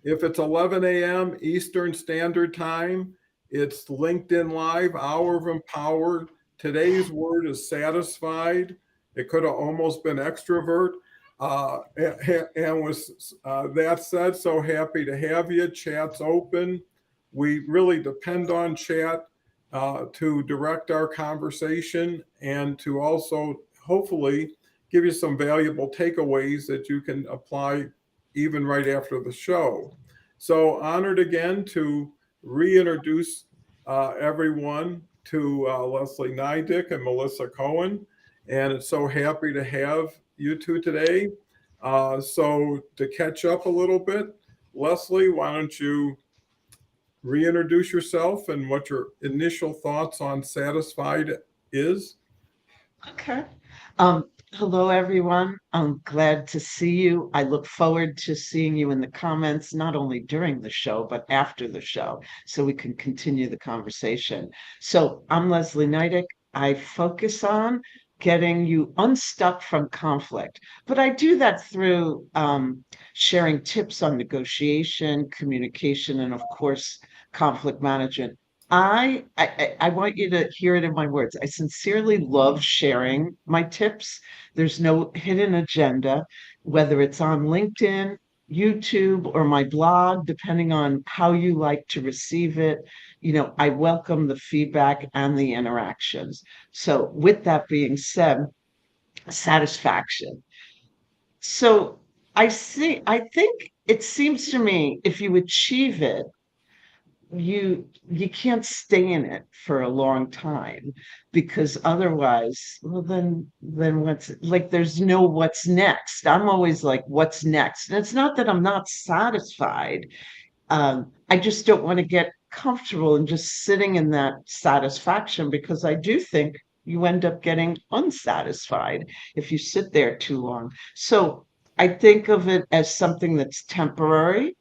If it's 11 a.m. Eastern Standard Time, it's LinkedIn Live, Hour of Empowered. Today's word is satisfied. It could have almost been extrovert. And with that said, so happy to have you. Chat's open. We really depend on chat to direct our conversation and to also hopefully give you some valuable takeaways that you can apply even right after the show. So honored again to reintroduce everyone to Leslie Nidick and Melissa Cohen. And it's so happy to have you two today. So to catch up a little bit, Leslie, why don't you reintroduce yourself and what your initial thoughts on Satisfied is? Okay. Hello, everyone. I'm glad to see you. I look forward to seeing you in the comments, not only during the show, but after the show, so we can continue the conversation. So I'm Leslie Nidick. I focus on getting you unstuck from conflict, but I do that through sharing tips on negotiation, communication, and of course, conflict management. I want you to hear it in my words. I sincerely love sharing my tips. There's no hidden agenda, whether it's on LinkedIn, YouTube, or my blog, depending on how you like to receive it. I welcome the feedback and the interactions. So, with that being said, satisfaction. So, I think it seems to me if you achieve it, you can't stay in it for a long time because otherwise, well, then what's like there's no what's next. I'm always like, what's next? And it's not that I'm not satisfied. I just don't want to get comfortable and just sitting in that satisfaction because I do think you end up getting unsatisfied if you sit there too long. So I think of it as something that's temporary.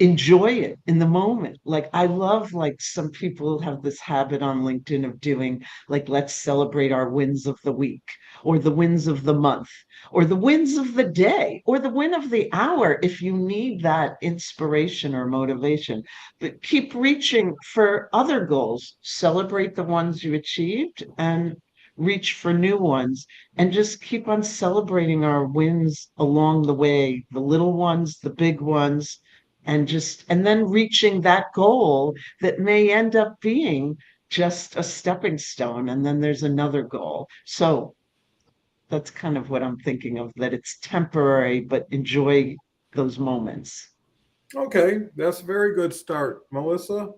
Enjoy it in the moment. Like I love like some people have this habit on LinkedIn of doing like let's celebrate our wins of the week or the wins of the month or the wins of the day or the win of the hour if you need that inspiration or motivation. But keep reaching for other goals. Celebrate the ones you achieved and reach for new ones and just keep on celebrating our wins along the way, the little ones, the big ones, and then reaching that goal that may end up being just a stepping stone and then there's another goal. So that's kind of what I'm thinking of, that it's temporary but enjoy those moments. Okay, that's a very good start. Melissa?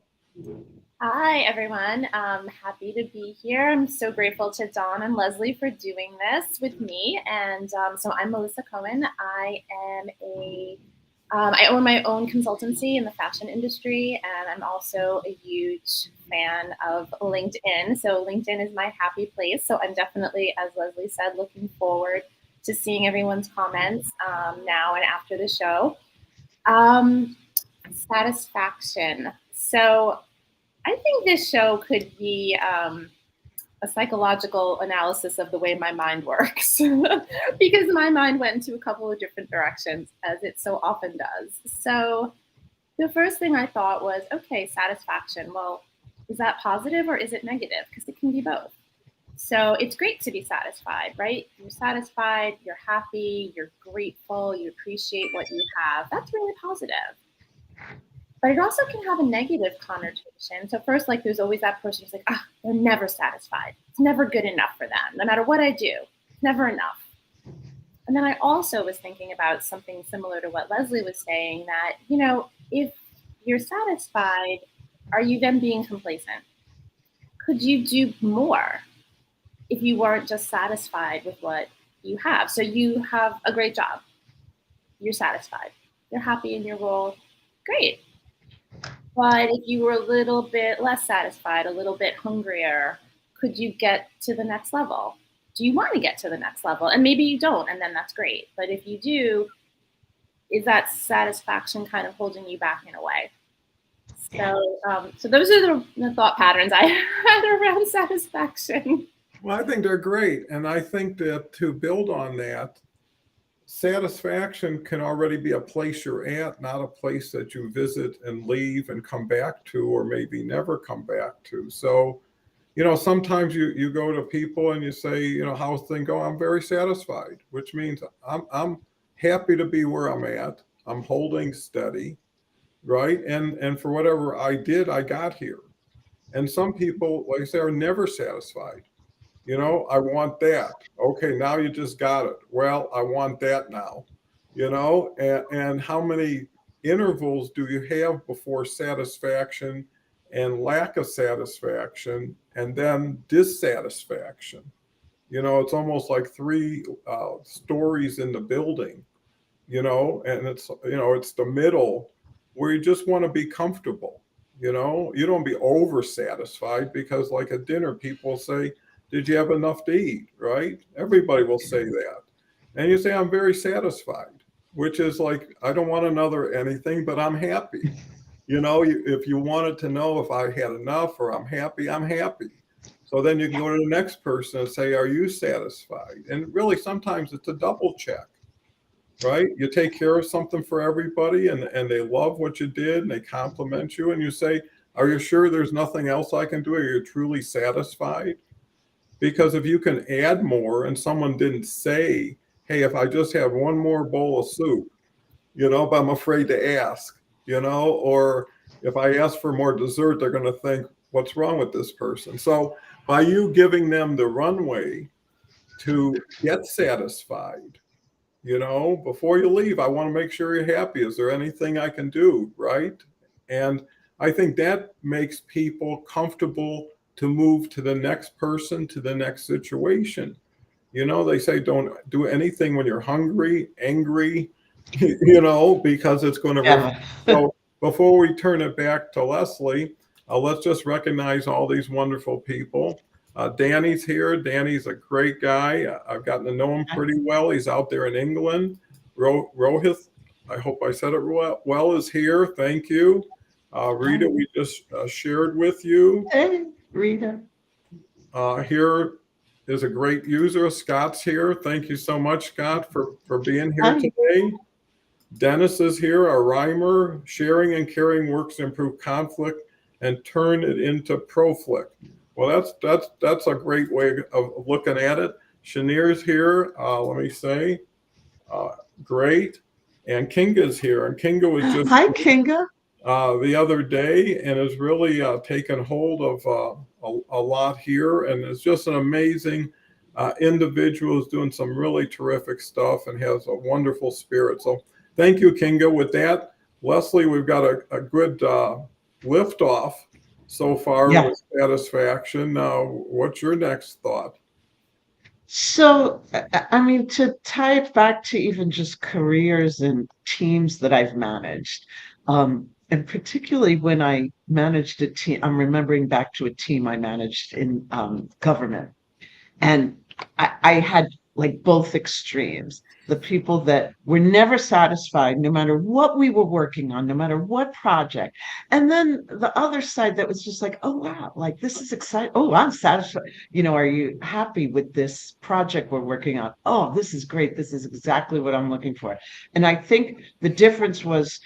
Hi, everyone. Happy to be here. I'm so grateful to Dawn and Leslie for doing this with me. And so I'm Melissa Cohen. I own my own consultancy in the fashion industry, and I'm also a huge fan of LinkedIn. So LinkedIn is my happy place. So I'm definitely, as Leslie said, looking forward to seeing everyone's comments now and after the show. Um, Satisfaction. So I think this show could be a psychological analysis of the way my mind works because my mind went into a couple of different directions, as it so often does. So, the first thing I thought was, okay, satisfaction. Well, is that positive or is it negative? Because it can be both. So, it's great to be satisfied, right? You're satisfied, you're happy, you're grateful, you appreciate what you have. That's really positive, but it also can have a negative connotation. So first, like there's always that person who's like, ah, they're never satisfied. It's never good enough for them. No matter what I do, it's never enough. And then I also was thinking about something similar to what Leslie was saying, that, if you're satisfied, are you then being complacent? Could you do more if you weren't just satisfied with what you have? So you have a great job, you're satisfied, you're happy in your role, great. But if you were a little bit less satisfied, a little bit hungrier, could you get to the next level? Do you want to get to the next level? And maybe you don't, and then that's great. But if you do, is that satisfaction kind of holding you back in a way? Yeah. So those are the thought patterns I had around satisfaction. Well, I think they're great. And I think that to build on that, satisfaction can already be a place you're at, not a place that you visit and leave and come back to, or maybe never come back to. So, sometimes you go to people and you say, how's things go? I'm very satisfied, which means I'm happy to be where I'm at. I'm holding steady, right? And for whatever I did, I got here. And some people, like I say, are never satisfied. I want that. Okay, now you just got it. Well, I want that now. And how many intervals do you have before satisfaction and lack of satisfaction and then dissatisfaction? It's almost like three stories in the building, and it's the middle where you just want to be comfortable. You don't be over satisfied, because like at dinner, people say, did you have enough to eat? Right? Everybody will say that. And you say, I'm very satisfied, which is like, I don't want another anything, but I'm happy. If you wanted to know if I had enough or I'm happy, I'm happy. So then you can go to the next person and say, are you satisfied? And really, sometimes it's a double check, right? You take care of something for everybody and they love what you did and they compliment you, and you say, are you sure there's nothing else I can do? Are you truly satisfied? Because if you can add more and someone didn't say, hey, if I just have one more bowl of soup, but I'm afraid to ask, or if I ask for more dessert, they're going to think, what's wrong with this person? So by you giving them the runway to get satisfied, before you leave, I want to make sure you're happy. Is there anything I can do? Right? And I think that makes people comfortable to move to the next person, to the next situation. They say don't do anything when you're hungry, angry, because it's going to. Yeah. So before we turn it back to Leslie, let's just recognize all these wonderful people. Danny's here. Danny's a great guy. I've gotten to know him pretty well. He's out there in England. Rohith, I hope I said it well, is here. Thank you. Rita, we just shared with you. Hey, Rita. Here is a great user. Scott's here. Thank you so much, Scott, for being here today. Dennis is here, a rhymer. Sharing and caring works to improve conflict and turn it into proflict. Well, that's a great way of looking at it. Shanir's here. Let me say, great. And Kinga's here. And Kinga was just hi, Kinga. The other day, and has really taken hold of a lot here, and is just an amazing individual who's doing some really terrific stuff and has a wonderful spirit. So thank you, Kinga. With that, Leslie, we've got a good lift off so far with satisfaction. Now, what's your next thought? So, I mean, to tie it back to even just careers and teams that I've managed, and particularly when I managed a team, I'm remembering back to a team I managed in government. And I had like both extremes, the people that were never satisfied, no matter what we were working on, no matter what project. And then the other side that was just like, oh, wow, like this is exciting. Oh, I'm satisfied. Are you happy with this project we're working on? Oh, this is great. This is exactly what I'm looking for. And I think the difference was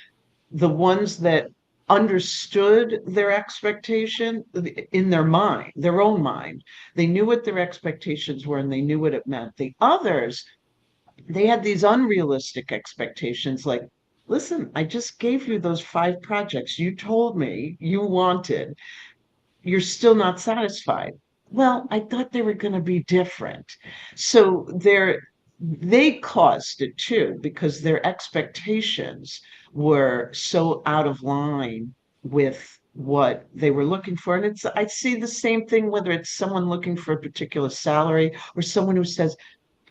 the ones that understood their expectation in their mind, their own mind. They knew what their expectations were and they knew what it meant. The others, they had these unrealistic expectations like, listen, I just gave you those 5 projects you told me you wanted. You're still not satisfied. Well, I thought they were going to be different. So they caused it too, because their expectations were so out of line with what they were looking for. And I see the same thing, whether it's someone looking for a particular salary or someone who says,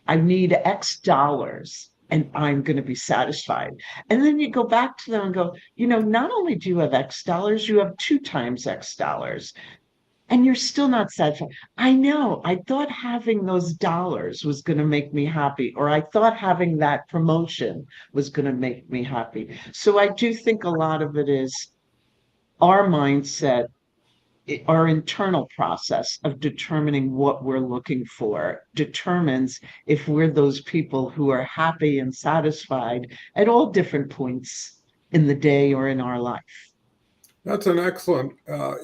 I need X dollars and I'm going to be satisfied. And then you go back to them and go, not only do you have X dollars, you have 2 times X dollars. And you're still not satisfied. I know. I thought having those dollars was going to make me happy, or I thought having that promotion was going to make me happy. So I do think a lot of it is our mindset our internal process of determining what we're looking for determines if we're those people who are happy and satisfied at all different points in the day or in our life. That's an excellent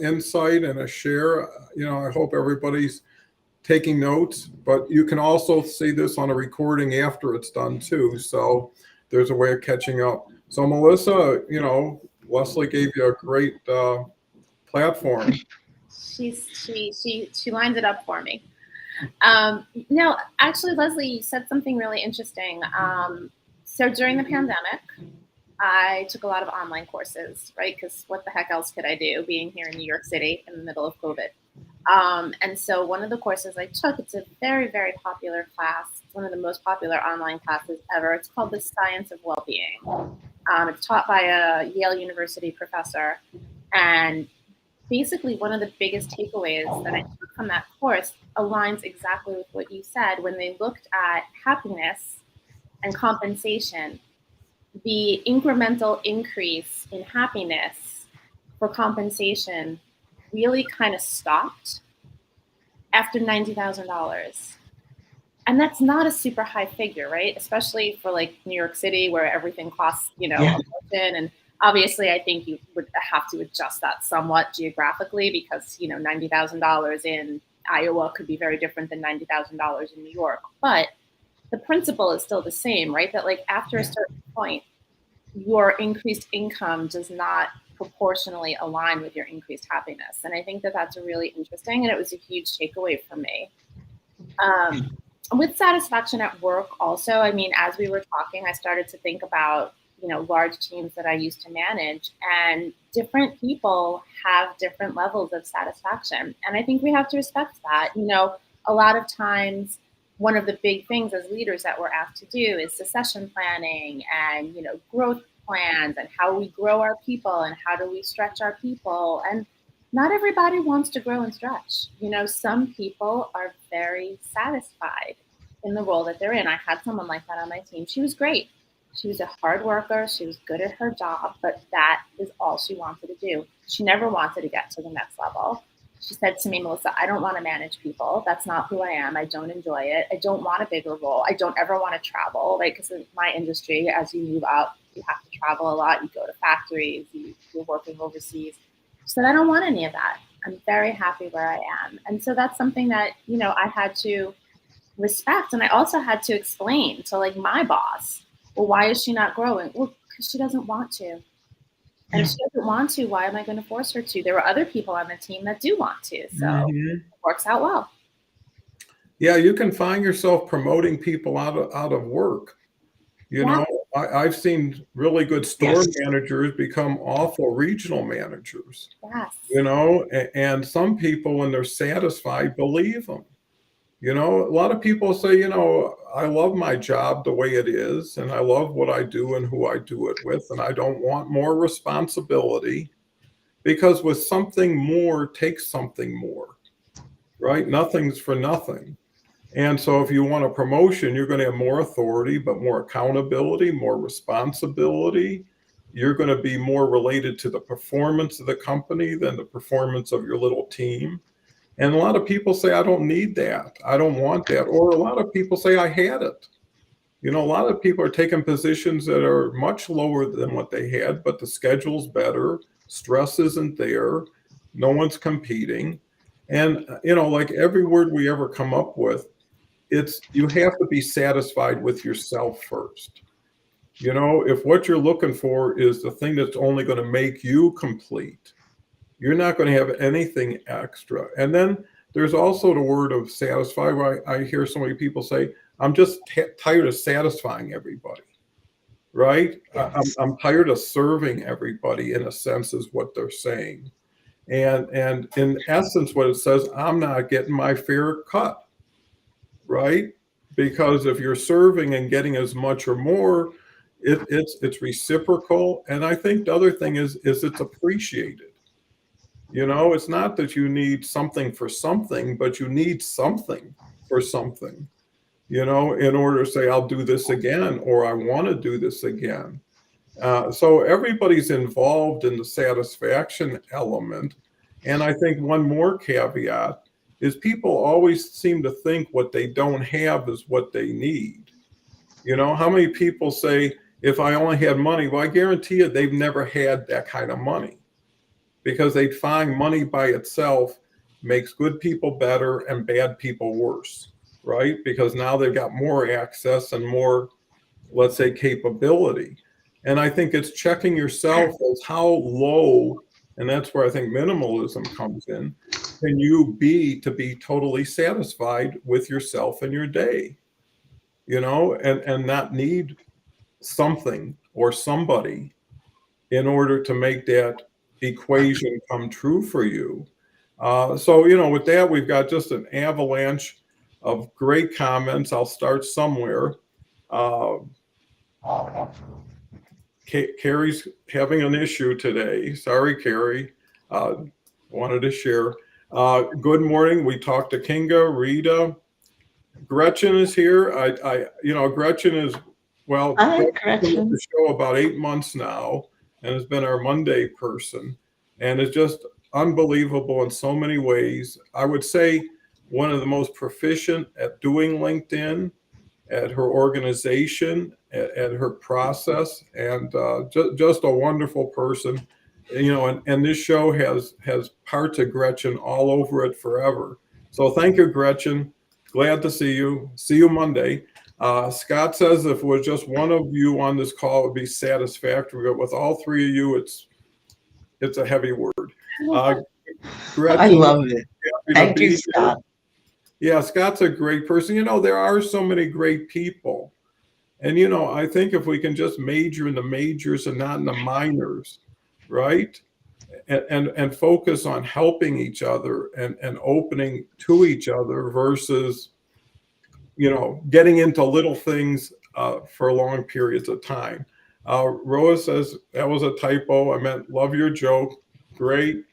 insight and a share. I hope everybody's taking notes, but you can also see this on a recording after it's done too. So there's a way of catching up. So Melissa, Leslie gave you a great platform. She lined it up for me. No, actually, Leslie, you said something really interesting. So during the pandemic, I took a lot of online courses, right? Because what the heck else could I do being here in New York City in the middle of COVID? And so one of the courses I took, it's a very, very popular class. It's one of the most popular online classes ever. It's called The Science of Wellbeing. It's taught by a Yale University professor. And basically one of the biggest takeaways that I took from that course aligns exactly with what you said. When they looked at happiness and compensation, the incremental increase in happiness for compensation really kind of stopped after $90,000. And that's not a super high figure, right? Especially for like New York City where everything costs, a fortune. And obviously I think you would have to adjust that somewhat geographically because, $90,000 in Iowa could be very different than $90,000 in New York. But the principle is still the same, right? That like after a certain point, your increased income does not proportionally align with your increased happiness. And I think that that's really interesting. And it was a huge takeaway for me. With satisfaction at work also, I mean, as we were talking, I started to think about, large teams that I used to manage, and different people have different levels of satisfaction. And I think we have to respect that. A lot of times, one of the big things as leaders that we're asked to do is succession planning and, growth plans and how we grow our people and how do we stretch our people. And not everybody wants to grow and stretch. Some people are very satisfied in the role that they're in. I had someone like that on my team. She was great. She was a hard worker. She was good at her job, but that is all she wanted to do. She never wanted to get to the next level. She said to me, Melissa, I don't want to manage people. That's not who I am. I don't enjoy it. I don't want a bigger role. I don't ever want to travel, right? Because in my industry, as you move out, you have to travel a lot. You go to factories, you're working overseas. She said, I don't want any of that. I'm very happy where I am. And so that's something that, I had to respect. And I also had to explain to like my boss, well, why is she not growing? Well, because she doesn't want to. And if she doesn't want to, why am I going to force her to? There were other people on the team that do want to. So it works out well. Yeah, you can find yourself promoting people out of work. I've seen really good store managers become awful regional managers. Yes. And some people, when they're satisfied, believe them. A lot of people say, I love my job the way it is, and I love what I do and who I do it with, and I don't want more responsibility, because with something more takes something more, right? Nothing's for nothing. And so if you want a promotion, you're going to have more authority, but more accountability, more responsibility. You're going to be more related to the performance of the company than the performance of your little team. And a lot of people say, I don't need that. I don't want that. Or a lot of people say, I had it. A lot of people are taking positions that are much lower than what they had, but the schedule's better. Stress isn't there. No one's competing. And, like every word we ever come up with, you have to be satisfied with yourself first. If what you're looking for is the thing that's only going to make you complete, you're not going to have anything extra. And then there's also the word of satisfy, where I hear so many people say, I'm just tired of satisfying everybody, right? Yes. I'm tired of serving everybody, in a sense, is what they're saying. And in essence, what it says, I'm not getting my fair cut, right? Because if you're serving and getting as much or more, it's reciprocal. And I think the other thing is it's appreciated. It's not that you need something for something, but you need something for something, in order to say, I'll do this again, or I want to do this again. So everybody's involved in the satisfaction element. And I think one more caveat is people always seem to think what they don't have is what they need. You know, how many people say, if I only had money? Well, I guarantee you they've never had that kind of money, because they find money by itself makes good people better and bad people worse, right? Because now they've got more access and more, let's say, capability. And I think it's checking yourself as how low, and that's where I think minimalism comes in, can you be to be totally satisfied with yourself and your day, you know, and not need something or somebody in order to make that equation come true for you. So, you know, with that, we've got just an avalanche of great comments. I'll start somewhere. Uh, Carrie's having an issue today. Sorry, Carrie. Wanted to share. Good morning. We talked to Kinga, Rita. Gretchen is here. You know, Gretchen is, well, Hi, Gretchen's been with Gretchen. the show about 8 months now and has been our Monday person, and is just unbelievable in so many ways. I would say one of the most proficient at doing LinkedIn, at her organization, at her process, and just a wonderful person. You know, and this show has parts of Gretchen all over it forever. So thank you, Gretchen. Glad to see you. See you Monday. Scott says if it was just one of you on this call, it would be satisfactory. But with all three of you, it's a heavy word. Gretchen, I love it. happy to Thank be you, here. Scott. Yeah, Scott's a great person. You know, there are so many great people. And, you know, I think if we can just major in the majors and not in the minors, right? And focus on helping each other and opening to each other versus, you know, getting into little things for long periods of time. Roa says that was a typo. I meant love your joke. Great.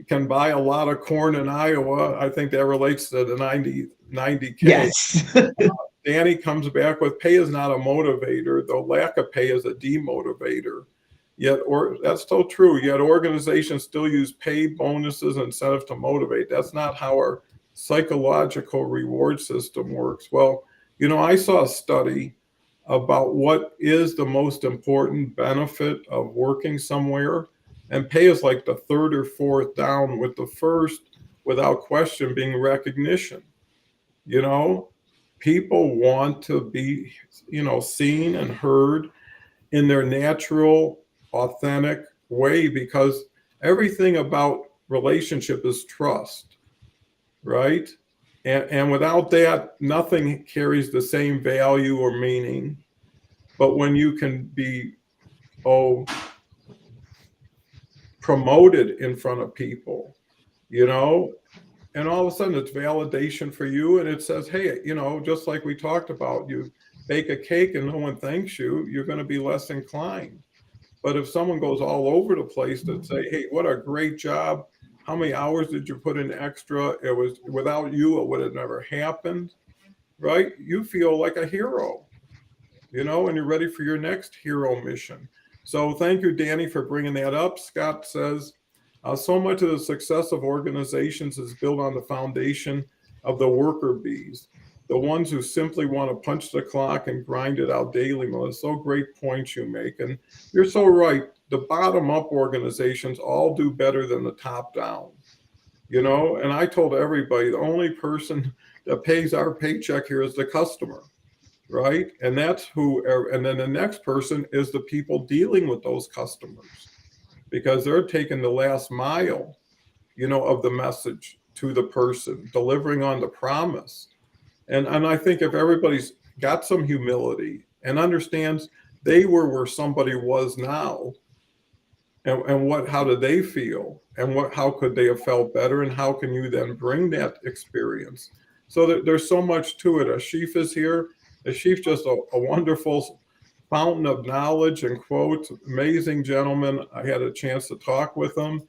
Can buy a lot of corn in Iowa. I think that relates to the 90K. Yes. Danny comes back with pay is not a motivator, though lack of pay is a demotivator. Yet, or that's still true. Yet organizations still use pay, bonuses, and incentives to motivate. That's not how our psychological reward system works. Well, you know, I saw a study about what is the most important benefit of working somewhere, and pay is like the third or fourth down, with the first, without question, being recognition. You know, people want to be, you know, seen and heard in their natural, authentic way, because everything about relationship is trust, right? And without that, nothing carries the same value or meaning. But when you can be, promoted in front of people, you know, and all of a sudden it's validation for you, and it says, hey, you know, just like we talked about, you bake a cake and no one thanks you, you're going to be less inclined. But if someone goes all over the place to say, hey, what a great job, how many hours did you put in extra, it was without you it would have never happened, right? You feel like a hero, you know, and you're ready for your next hero mission. So thank you, Danny, for bringing that up. Scott says, so much of the success of organizations is built on the foundation of the worker bees, the ones who simply want to punch the clock and grind it out daily. Melissa, so great points you make. And you're so right. The bottom up organizations all do better than the top down, you know? And I told everybody the only person that pays our paycheck here is the customer, right? And that's who, and then the next person is the people dealing with those customers, because they're taking the last mile, you know, of the message to the person, delivering on the promise. And I think if everybody's got some humility and understands they were where somebody was now, and what, how did they feel, and how could they have felt better, and how can you then bring that experience? So that there's so much to it. Ashif is here. Ashif's just a wonderful fountain of knowledge and quotes. Amazing gentleman. I had a chance to talk with him.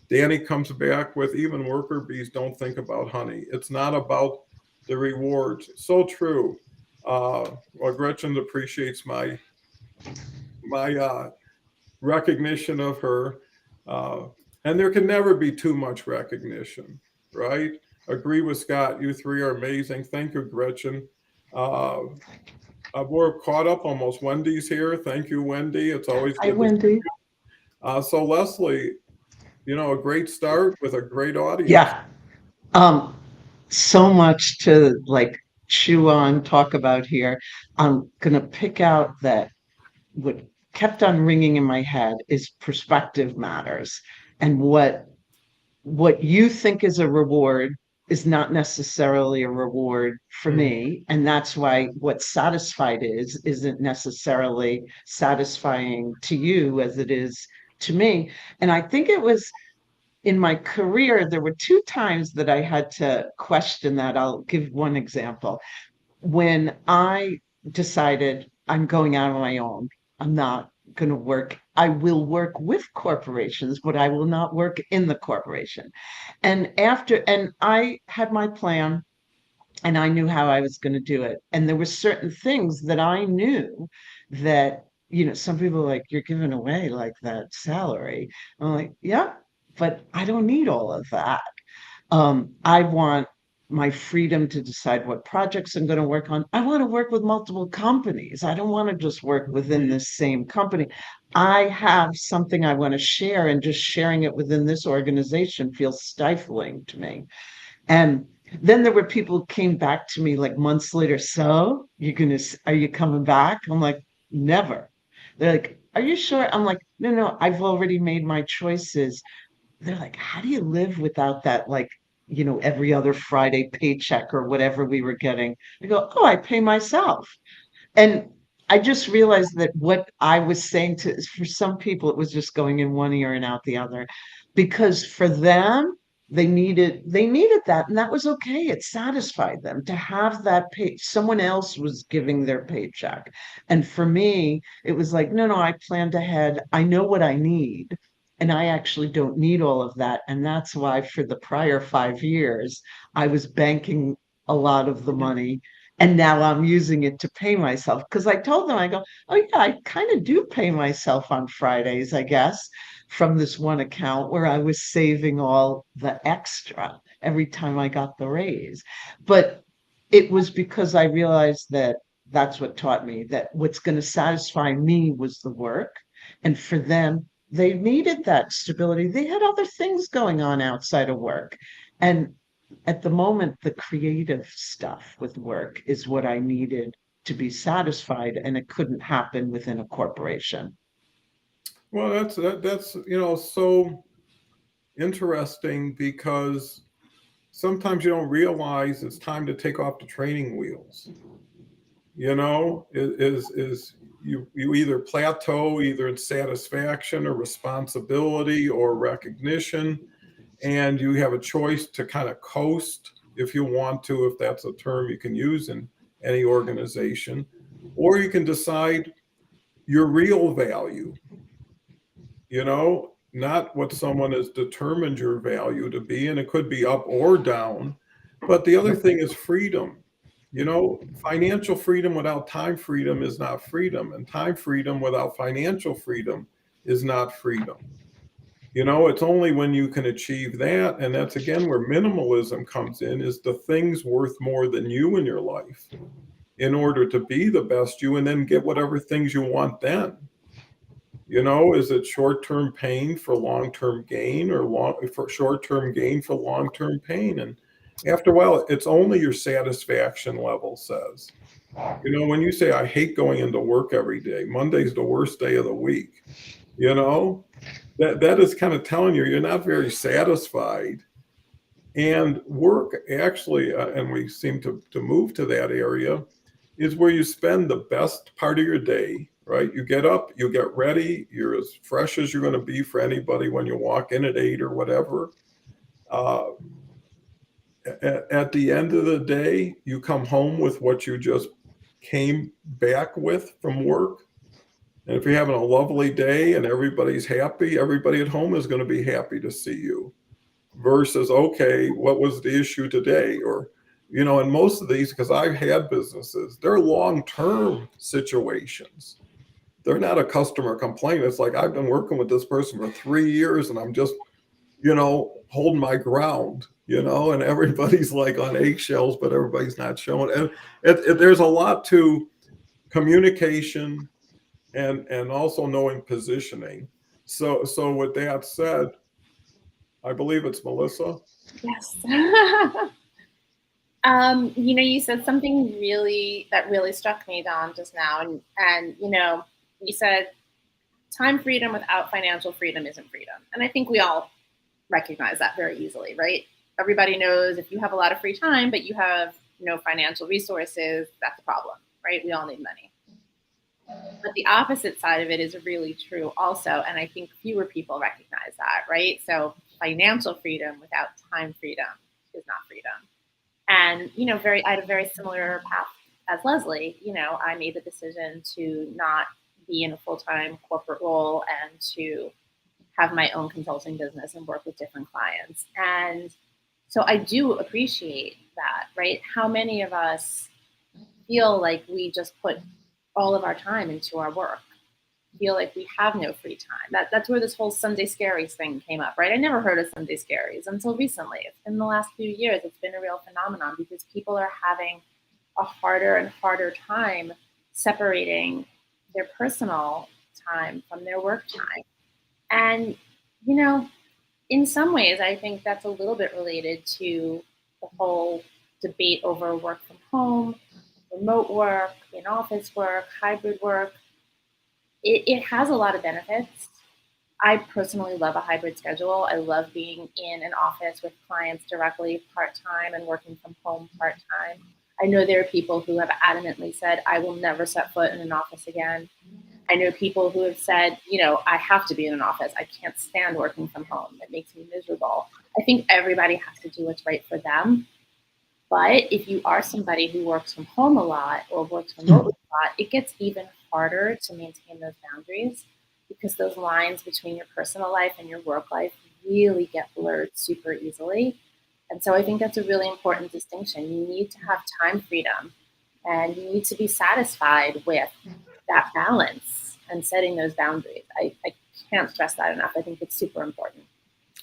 Danny comes back with, even worker bees don't think about honey. It's not about the rewards. So true. Well, Gretchen appreciates my recognition of her. And And there can never be too much recognition, right? Agree with Scott. You three are amazing. Thank you, Gretchen. Uh, we're caught up almost. Wendy's here. Thank you, Wendy. It's always Hi, good to see Wendy. you. So Leslie, a great start with a great audience. Yeah. So much to like chew on, talk about here. I'm gonna pick out that what kept on ringing in my head is perspective matters. And what you think is a reward is not necessarily a reward for me. And that's why what satisfied isn't necessarily satisfying to you as it is to me. And I think it was in my career, there were two times that I had to question that. I'll give one example. When I decided I'm going out on my own, I'm not going to work. I will work with corporations, but I will not work in the corporation. And I had my plan and I knew how I was going to do it. And there were certain things that I knew that, some people are like, you're giving away like that salary. I'm like, yeah, but I don't need all of that. I want my freedom to decide what projects I'm going to work on. I want to work with multiple companies. I don't want to just work within this same company. I have something I want to share, and just sharing it within this organization feels stifling to me. And then there were people who came back to me like months later. So are you coming back? I'm like, never. They're like, are you sure? I'm like, no, I've already made my choices. They're like, how do you live without that, like, every other Friday paycheck or whatever we were getting? I go, oh, I pay myself. And I just realized that what I was saying for some people, it was just going in one ear and out the other, because for them, they needed that, and that was okay. It satisfied them to have that pay. Someone else was giving their paycheck. And for me, it was like, no, I planned ahead. I know what I need. And I actually don't need all of that. And that's why for the prior 5 years, I was banking a lot of the money. And now I'm using it to pay myself. Because I told them, I go, oh, yeah, I kind of do pay myself on Fridays, I guess, from this one account where I was saving all the extra every time I got the raise. But it was because I realized that that's what taught me that what's going to satisfy me was the work. And for them, they needed that stability. They had other things going on outside of work. And at the moment, the creative stuff with work is what I needed to be satisfied, and it couldn't happen within a corporation. Well, that's so interesting, because sometimes you don't realize it's time to take off the training wheels. Is you either plateau either in satisfaction or responsibility or recognition, and you have a choice to kind of coast if you want to, if that's a term you can use in any organization, or you can decide your real value, not what someone has determined your value to be, and it could be up or down. But the other thing is freedom. Financial freedom without time freedom is not freedom, and time freedom without financial freedom is not freedom. It's only when you can achieve that, and that's again where minimalism comes in, is the things worth more than you in your life in order to be the best you, and then get whatever things you want then. Is it short-term pain for long-term gain, or short-term gain for long-term pain? And after a while, it's only your satisfaction level says. When you say, I hate going into work every day, Monday's the worst day of the week, that is kind of telling you're not very satisfied. And work actually, and we seem to move to that area, is where you spend the best part of your day, right? You get up, you get ready, you're as fresh as you're going to be for anybody when you walk in at 8 or whatever. At the end of the day, you come home with what you just came back with from work. And if you're having a lovely day and everybody's happy, everybody at home is going to be happy to see you. Versus, okay, what was the issue today? Or, and most of these, because I've had businesses, they're long-term situations. They're not a customer complaint. It's like, I've been working with this person for 3 years and I'm just holding my ground, and everybody's like on eggshells, but everybody's not showing. And there's a lot to communication and also knowing positioning. So with that said, I believe it's Melissa. Yes. You said something that really struck me, Don, just now, and you said time freedom without financial freedom isn't freedom, and I think we all recognize that very easily, right? Everybody knows if you have a lot of free time, but you have no financial resources, that's a problem, right? We all need money. But the opposite side of it is really true also. And I think fewer people recognize that, right? So financial freedom without time freedom is not freedom. And, I had a very similar path as Leslie. I made the decision to not be in a full-time corporate role and to have my own consulting business and work with different clients. And so I do appreciate that, right? How many of us feel like we just put all of our time into our work, feel like we have no free time. That's where this whole Sunday Scaries thing came up, right? I never heard of Sunday Scaries until recently. In the last few years, it's been a real phenomenon because people are having a harder and harder time separating their personal time from their work time. And, in some ways, I think that's a little bit related to the whole debate over work from home, remote work, in-office work, hybrid work. It has a lot of benefits. I personally love a hybrid schedule. I love being in an office with clients directly part-time and working from home part-time. I know there are people who have adamantly said, I will never set foot in an office again. I know people who have said, I have to be in an office. I can't stand working from home. It makes me miserable. I think everybody has to do what's right for them. But if you are somebody who works from home a lot or works remotely a lot, it gets even harder to maintain those boundaries because those lines between your personal life and your work life really get blurred super easily. And so I think that's a really important distinction. You need to have time freedom and you need to be satisfied with that balance and setting those boundaries. I can't stress that enough. I think it's super important.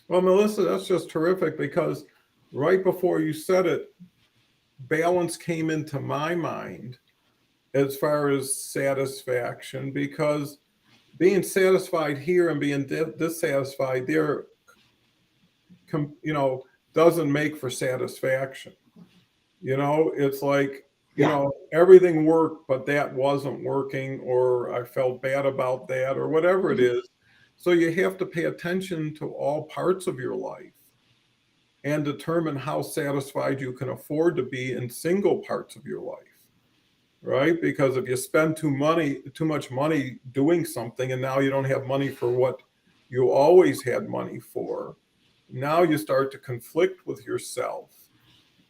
Well, Melissa, that's just terrific because right before you said it, balance came into my mind as far as satisfaction, because being satisfied here and being dissatisfied there, doesn't make for satisfaction. It's like, everything worked, but that wasn't working, or I felt bad about that, or whatever it is. So you have to pay attention to all parts of your life and determine how satisfied you can afford to be in single parts of your life, right? Because if you spend too much money doing something and now you don't have money for what you always had money for, now you start to conflict with yourself.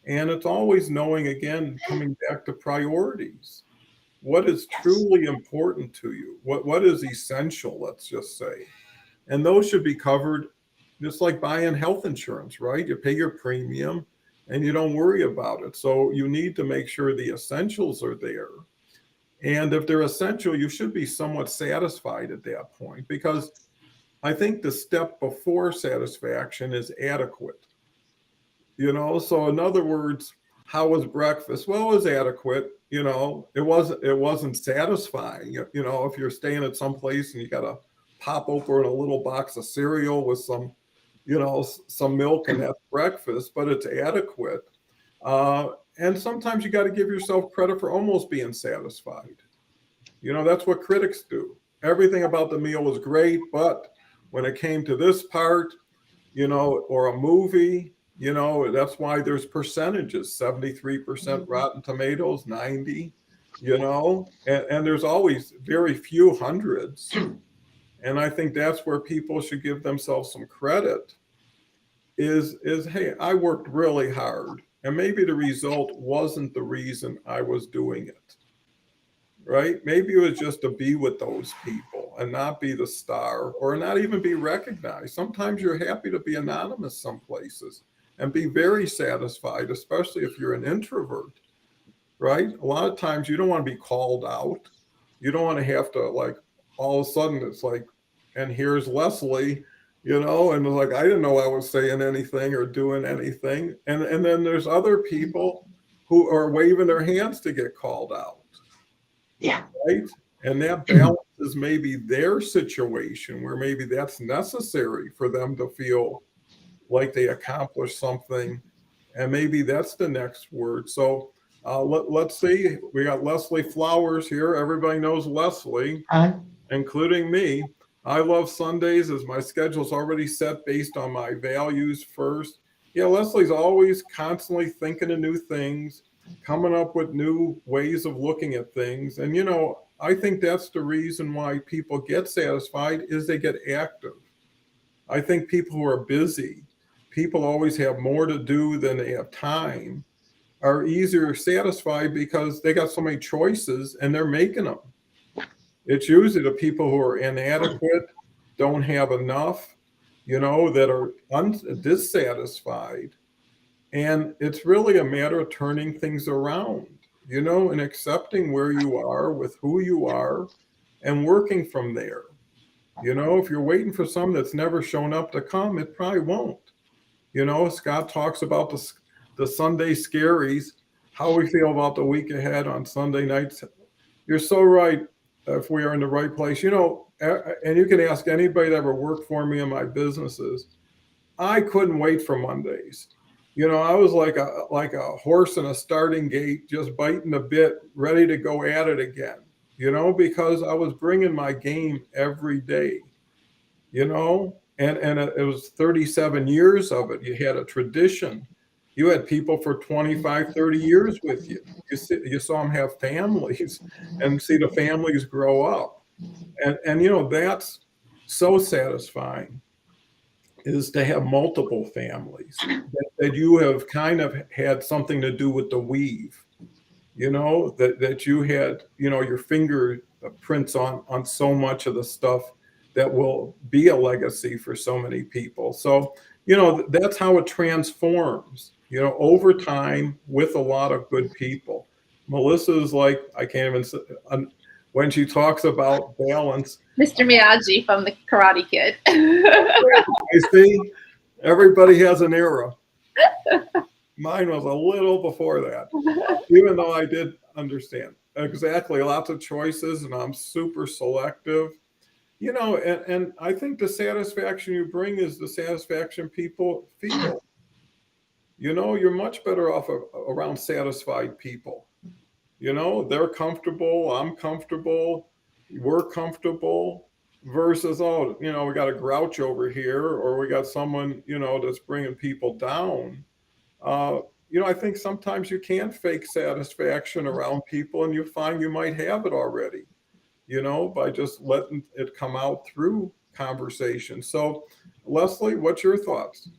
And it's always knowing, again, coming back to priorities. What is truly important to you? What is essential, let's just say. And those should be covered, just like buying health insurance, right? You pay your premium and you don't worry about it. So you need to make sure the essentials are there. And if they're essential, you should be somewhat satisfied at that point, because I think the step before satisfaction is adequate. So in other words, how was breakfast? Well, it was adequate. It wasn't satisfying. If you're staying at some place and you got to pop open a little box of cereal with some milk, and that's breakfast, but it's adequate. And sometimes you got to give yourself credit for almost being satisfied. That's what critics do. Everything about the meal was great, but when it came to this part, or a movie, that's why there's percentages, 73% Rotten Tomatoes, 90, and there's always very few hundreds. And I think that's where people should give themselves some credit is, hey, I worked really hard and maybe the result wasn't the reason I was doing it. Right? Maybe it was just to be with those people and not be the star or not even be recognized. Sometimes you're happy to be anonymous some places and be very satisfied, especially if you're an introvert, right? A lot of times you don't want to be called out. You don't want to have to, like, all of a sudden it's like, and here's Leslie, and like I didn't know I was saying anything or doing anything. And then there's other people who are waving their hands to get called out, Yeah. right? And that balance is maybe their situation where maybe that's necessary for them to feel like they accomplished something. And maybe that's the next word. So let's see. We got Leslie Flowers here. Everybody knows Leslie, I, including me. I love Sundays as my schedule's already set based on my values first. Yeah, Leslie's always constantly thinking of new things, coming up with new ways of looking at things. And I think that's the reason why people get satisfied is they get active. I think people who are busy, people always have more to do than they have time, are easier satisfied because they got so many choices and they're making them. It's usually the people who are inadequate, don't have enough, that are dissatisfied. And it's really a matter of turning things around, and accepting where you are with who you are and working from there. If you're waiting for something that's never shown up to come, it probably won't. Scott talks about the Sunday scaries, how we feel about the week ahead on Sunday nights. You're so right. If we are in the right place, and you can ask anybody that ever worked for me in my businesses, I couldn't wait for Mondays. I was like a horse in a starting gate, just biting the bit, ready to go at it again. Because I was bringing my game every day. And it was 37 years of it. You had a tradition. You had people for 25, 30 years with you. You saw them have families and see the families grow up. And that's so satisfying, is to have multiple families that you have kind of had something to do with the weave, that you had, your fingerprints on so much of the stuff that will be a legacy for so many people. So, that's how it transforms, over time with a lot of good people. Melissa's like, I can't even say, when she talks about balance. Mr. Miyagi from the Karate Kid. You see, everybody has an era. Mine was a little before that, even though I did understand. Exactly. Lots of choices, and I'm super selective. And I think the satisfaction you bring is the satisfaction people feel. You're much better off around satisfied people. They're comfortable, I'm comfortable, we're comfortable, versus, we got a grouch over here, or we got someone, that's bringing people down. I think sometimes you can fake satisfaction around people, and you find you might have it already, by just letting it come out through conversation. So, Leslie, what's your thoughts?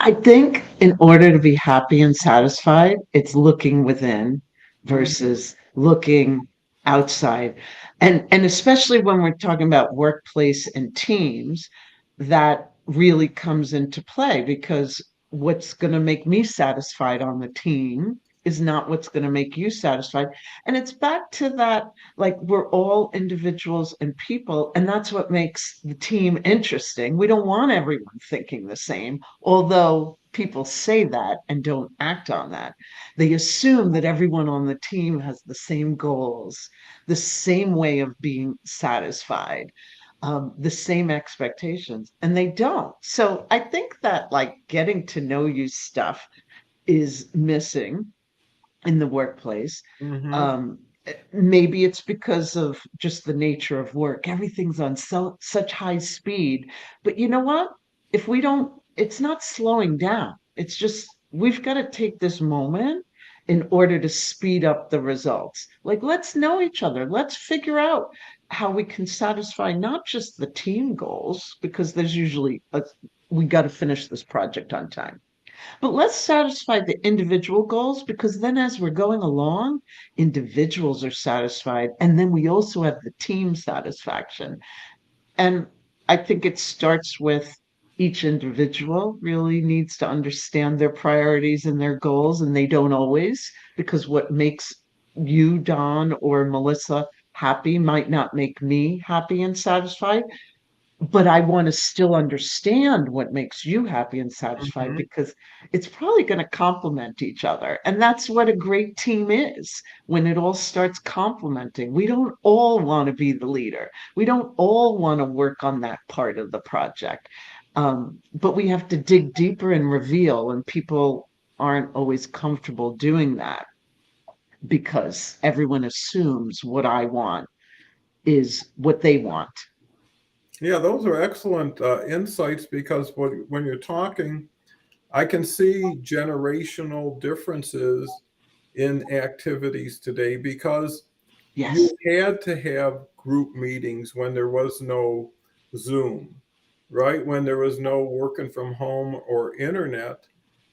I think in order to be happy and satisfied, it's looking within versus looking outside. And especially when we're talking about workplace and teams, that really comes into play, because what's going to make me satisfied on the team is not what's going to make you satisfied. And it's back to that, like, we're all individuals and people, and that's what makes the team interesting. We don't want everyone thinking the same, although people say that and don't act on that. They assume that everyone on the team has the same goals, the same way of being satisfied, the same expectations, and they don't. So I think that, like, getting to know you stuff is missing in the workplace. Mm-hmm. Maybe it's because of just the nature of work. Everything's on such high speed. But you know what? If we don't, it's not slowing down. It's just, we've got to take this moment in order to speed up the results. Like, let's know each other. Let's figure out how we can satisfy not just the team goals, because there's usually we got to finish this project on time. But let's satisfy the individual goals, because then as we're going along, individuals are satisfied. And then we also have the team satisfaction. And I think it starts with each individual really needs to understand their priorities and their goals, and they don't always, because what makes you, Don, or Melissa happy might not make me happy and satisfied. but I want to still understand what makes you happy and satisfied Mhm. because it's probably going to complement each other. And that's what a great team is when it all starts complementing. We don't all want to be the leader, we don't all want to work on that part of the project. But we have to dig deeper and reveal, and people aren't always comfortable doing that because everyone assumes what I want is what they want. Yeah, those are excellent insights because when you're talking, I can see generational differences in activities today because you Yes. had to have group meetings when there was no Zoom, right? When there was no working from home or internet.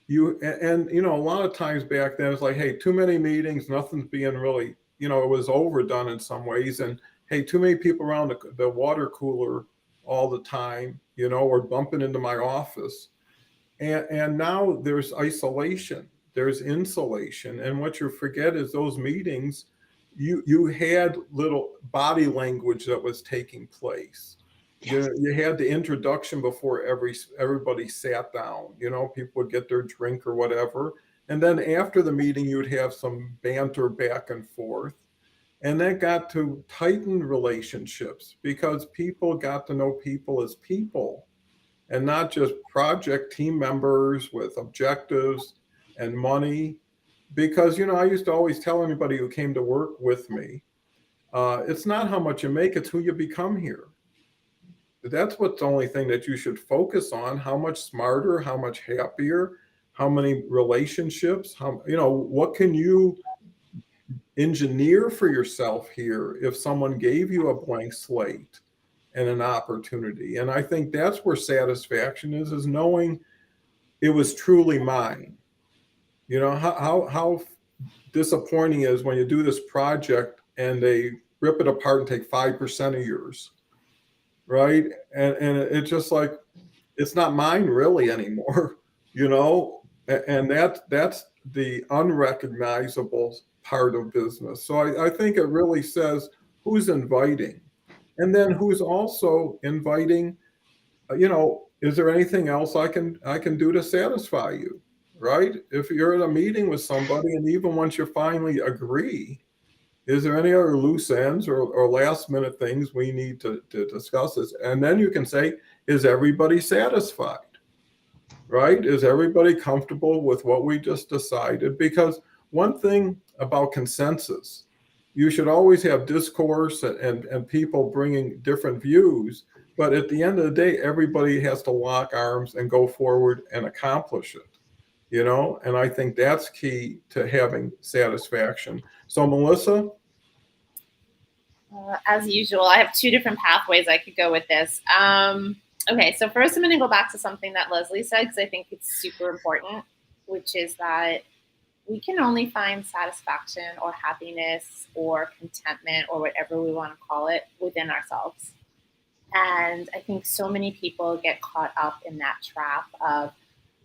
You know, a lot of times back then it's like, hey, too many meetings, nothing's being really, you know, it was overdone in some ways. And hey, too many people around the water cooler all the time, you know, or bumping into my office. And now there's isolation, there's insulation. And what you forget is those meetings, you had little body language that was taking place. Yes. You had the introduction before everybody sat down. You know, people would get their drink or whatever. And then after the meeting, you'd have some banter back and forth. And that got to tighten relationships because people got to know people as people and not just project team members with objectives and money. Because, you know, I used to always tell anybody who came to work with me, it's not how much you make, it's who you become here. That's what's the only thing that you should focus on. How much smarter, how much happier, how many relationships, how, you know, what can you engineer for yourself here if someone gave you a blank slate and an opportunity. And I think that's where satisfaction is knowing it was truly mine. You know, how disappointing is when you do this project and they rip it apart and take 5% of yours, right? And it's just like it's not mine really anymore, you know? And that's the unrecognizable part of business. So I think it really says who's inviting and then who's also inviting, you know, is there anything else I can do to satisfy you? Right? If you're in a meeting with somebody and even once you finally agree, is there any other loose ends or last minute things we need to discuss this? And then you can say, is everybody satisfied? Right? Is everybody comfortable with what we just decided? Because one thing about consensus, you should always have discourse and people bringing different views. But at the end of the day, everybody has to lock arms and go forward and accomplish it, you know? And I think that's key to having satisfaction. So, Melissa, As usual, I have two different pathways I could go with this. Okay, so first I'm going to go back to something that Leslie said because I think it's super important, which is that we can only find satisfaction or happiness or contentment or whatever we want to call it within ourselves. And I think so many people get caught up in that trap of,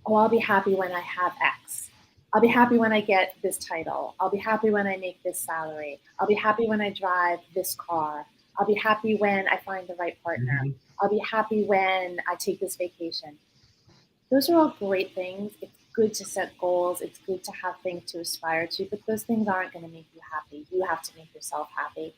oh, I'll be happy when I have X. I'll be happy when I get this title. I'll be happy when I make this salary. I'll be happy when I drive this car. I'll be happy when I find the right partner. Mhm. I'll be happy when I take this vacation. Those are all great things. It's good to set goals. It's good to have things to aspire to, but those things aren't going to make you happy. You have to make yourself happy.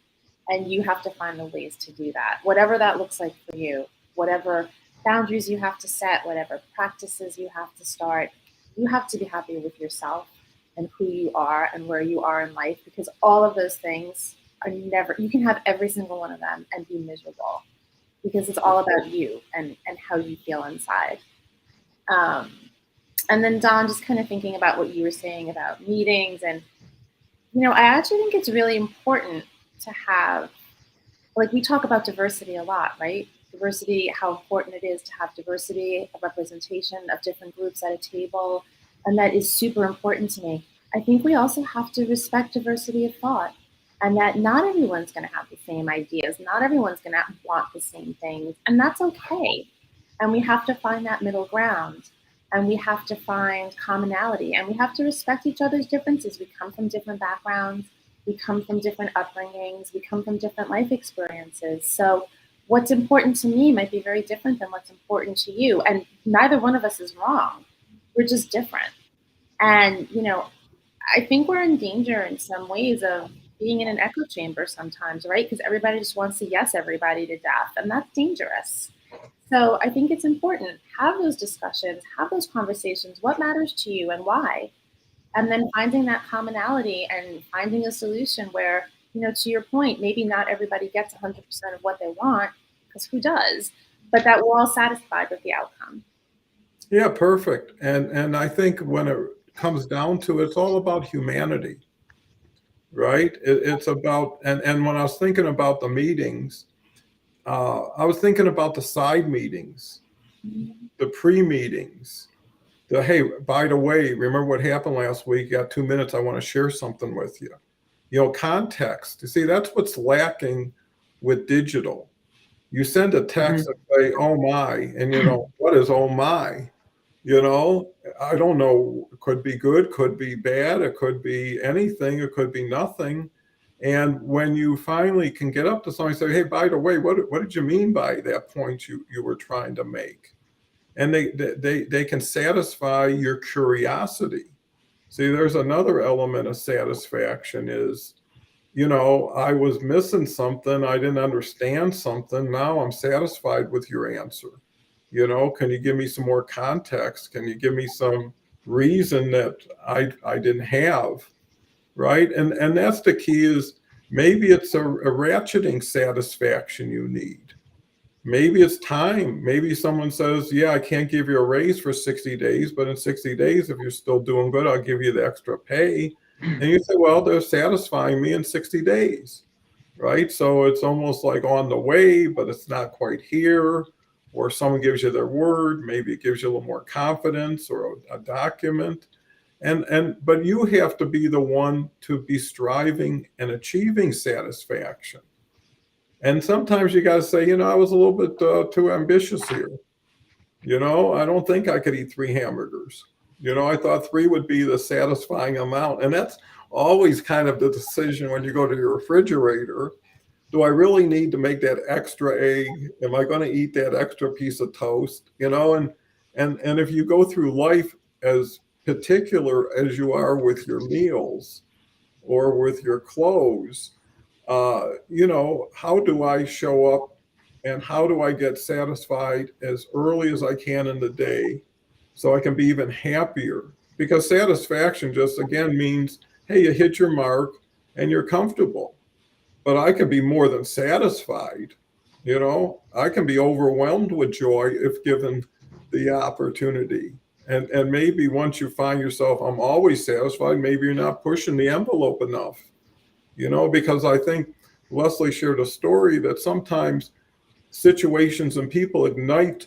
And you have to find the ways to do that, whatever that looks like for you, whatever boundaries you have to set, whatever practices you have to start. You have to be happy with yourself and who you are and where you are in life because all of those things are never, you can have every single one of them and be miserable because it's all about you and how you feel inside. Um, and then Don, just kind of thinking about what you were saying about meetings and, you know, I actually think it's really important to have, like we talk about diversity a lot, right? Diversity, how important it is to have diversity, a representation of different groups at a table, and that is super important to me. I think we also have to respect diversity of thought and that not everyone's going to have the same ideas, not everyone's going to want the same things, and that's okay. And we have to find that middle ground and we have to find commonality and we have to respect each other's differences. We come from different backgrounds, we come from different upbringings, we come from different life experiences. So what's important to me might be very different than what's important to you. And neither one of us is wrong. We're just different. And, I think we're in danger in some ways of being in an echo chamber sometimes, right? Because everybody just wants to yes everybody to death, and that's dangerous. So I think it's important. Have those discussions, have those conversations. What matters to you and why? And then finding that commonality and finding a solution where, to your point, maybe not everybody gets 100% of what they want, because who does? But that we're all satisfied with the outcome. Yeah, perfect. And I think when it comes down to it, it's all about humanity, right? It's about, and when I was thinking about the meetings, I was thinking about the side meetings, the pre-meetings, the, hey, by the way, remember what happened last week? You got 2 minutes. I want to share something with you. Context. You see, that's what's lacking with digital. You send a text and say, oh my, and what is oh my? I don't know. It could be good, could be bad, it could be anything, it could be nothing. And when you finally can get up to somebody and say, hey, by the way, what did you mean by that point you were trying to make? And they can satisfy your curiosity. See, there's another element of satisfaction is, I was missing something, I didn't understand something. Now I'm satisfied with your answer. Can you give me some more context? Can you give me some reason that I didn't have? Right. And that's the key is maybe it's a ratcheting satisfaction you need. Maybe it's time. Maybe someone says, yeah, I can't give you a raise for 60 days, but in 60 days, if you're still doing good, I'll give you the extra pay. And you say, well, they're satisfying me in 60 days. Right. So it's almost like on the way, but it's not quite here. Or someone gives you their word, maybe it gives you a little more confidence or a document. But you have to be the one to be striving and achieving satisfaction. And sometimes you got to say, I was a little bit too ambitious here. I don't think I could eat 3 hamburgers. I thought 3 would be the satisfying amount. And that's always kind of the decision when you go to your refrigerator. Do I really need to make that extra egg? Am I going to eat that extra piece of toast? And if you go through life as particular as you are with your meals or with your clothes, how do I show up and how do I get satisfied as early as I can in the day so I can be even happier? Because satisfaction just again means, hey, you hit your mark and you're comfortable. But I can be more than satisfied. I can be overwhelmed with joy if given the opportunity. And maybe once you find yourself, I'm always satisfied, maybe you're not pushing the envelope enough, because I think Leslie shared a story that sometimes situations and people ignite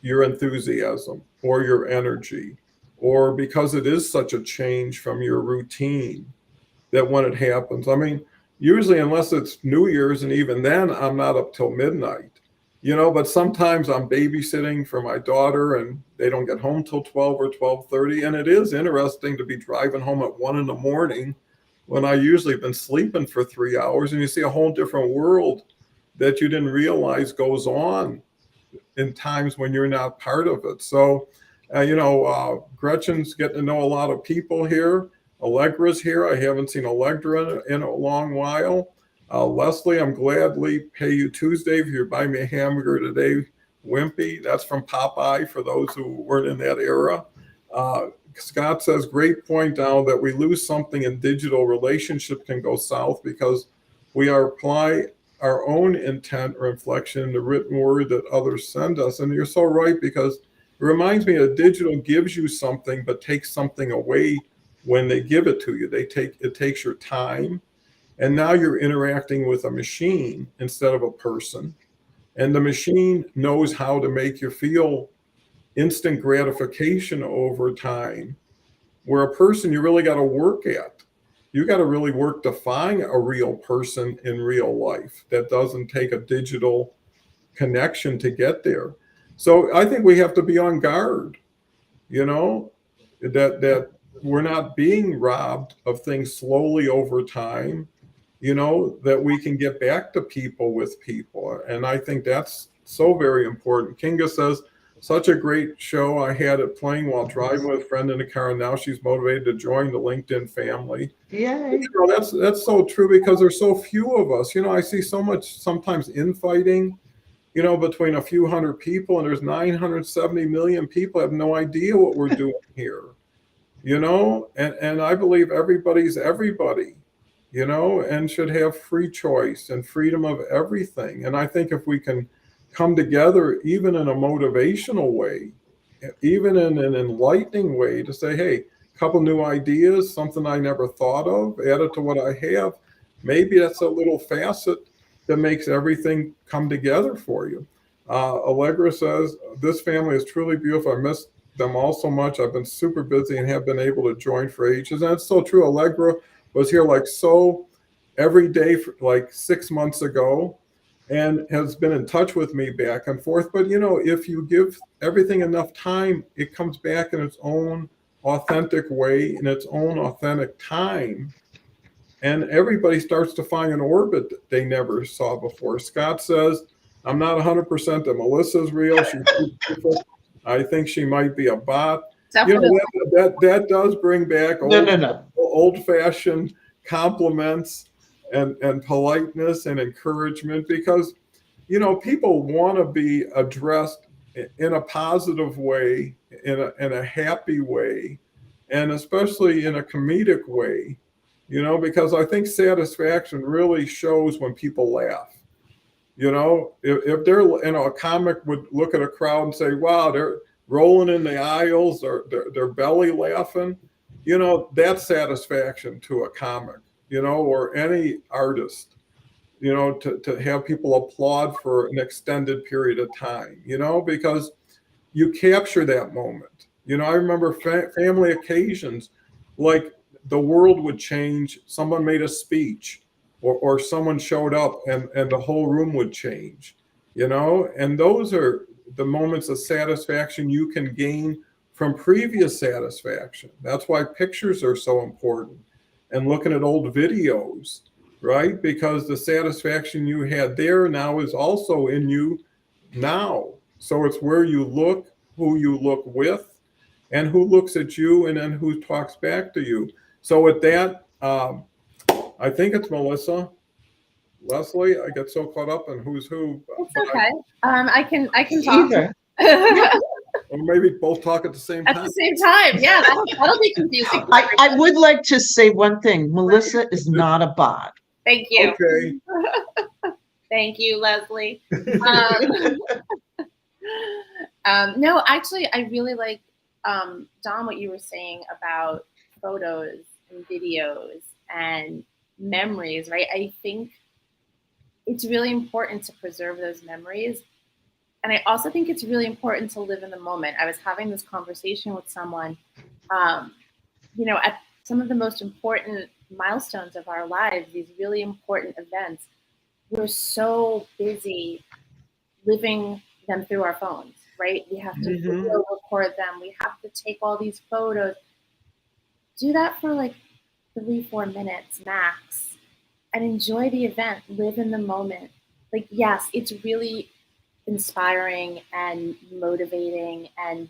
your enthusiasm or your energy, or because it is such a change from your routine that when it happens, usually, unless it's New Year's, and even then, I'm not up till midnight, but sometimes I'm babysitting for my daughter and they don't get home till 12 or 12:30. And it is interesting to be driving home at 1 a.m. when I usually have been sleeping for 3 hours, and you see a whole different world that you didn't realize goes on in times when you're not part of it. So, Gretchen's getting to know a lot of people here. Allegra's here. I haven't seen Allegra in a long while. Leslie, I'm gladly pay you Tuesday if you buy me a hamburger today. Wimpy, that's from Popeye for those who weren't in that era. Scott says, great point down that we lose something in digital, relationship can go south because we are apply our own intent or inflection in the written word that others send us. And you're so right, because it reminds me that digital gives you something but takes something away when they give it to you. It takes your time, and now you're interacting with a machine instead of a person, and the machine knows how to make you feel instant gratification over time, where a person you really got to work at. You got to really work to find a real person in real life that doesn't take a digital connection to get there. So I think we have to be on guard, that we're not being robbed of things slowly over time. that we can get back to people with people. And I think that's so very important. Kinga says, such a great show. I had it playing while driving with a friend in the car, and now she's motivated to join the LinkedIn family. Yay. That's so true, because there's so few of us. I see so much sometimes infighting, between a few hundred people, and there's 970 million people have no idea what we're doing here. And I believe everybody's everybody, and should have free choice and freedom of everything. And I think if we can come together, even in a motivational way, even in an enlightening way, to say, hey, a couple new ideas, something I never thought of, add it to what I have, maybe that's a little facet that makes everything come together for you. Allegra says, this family is truly beautiful. I miss them all so much. I've been super busy and have been able to join for ages. And that's so true. Allegra was here every day for 6 months ago, and has been in touch with me back and forth. But if you give everything enough time, it comes back in its own authentic way, in its own authentic time. And everybody starts to find an orbit that they never saw before. Scott says, I'm not 100% that Melissa's real. She's beautiful. I think she might be a bot. Definitely. That does bring back old-fashioned compliments and politeness and encouragement, because people want to be addressed in a positive way, in a happy way, and especially in a comedic way, because I think satisfaction really shows when people laugh. If they're, a comic would look at a crowd and say, wow, they're rolling in the aisles, or they're belly laughing, that's satisfaction to a comic, or any artist, to have people applaud for an extended period of time, because you capture that moment. I remember family occasions, like the world would change, someone made a speech, or someone showed up, and the whole room would change, and those are the moments of satisfaction you can gain from previous satisfaction. That's why pictures are so important, and looking at old videos, right? Because the satisfaction you had there now is also in you now. So it's where you look, who you look with, and who looks at you, and then who talks back to you. So with that, I think it's Melissa. Leslie, I get so caught up in who's who. It's okay. I can talk. Either. Or maybe both talk at the same time. At the same time, yeah, that'll be confusing. I would like to say one thing. Melissa is not a bot. Thank you. Okay. Thank you, Leslie. No, actually, I really like, Don, what you were saying about photos and videos and memories, right? I think it's really important to preserve those memories. And I also think it's really important to live in the moment. I was having this conversation with someone, at some of the most important milestones of our lives, these really important events, we're so busy living them through our phones, right? We have to video record them. We have to take all these photos. Do that for 3-4 minutes max, and enjoy the event. Live in the moment. Yes, it's really inspiring and motivating and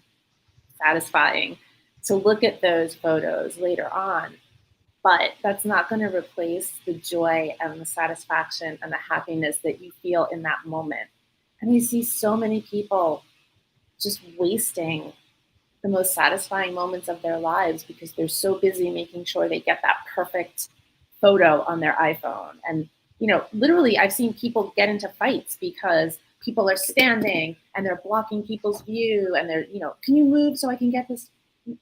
satisfying to look at those photos later on, but that's not going to replace the joy and the satisfaction and the happiness that you feel in that moment. And I see so many people just wasting the most satisfying moments of their lives because they're so busy making sure they get that perfect photo on their iPhone. And literally, I've seen people get into fights because people are standing and they're blocking people's view, and they're, can you move so I can get this?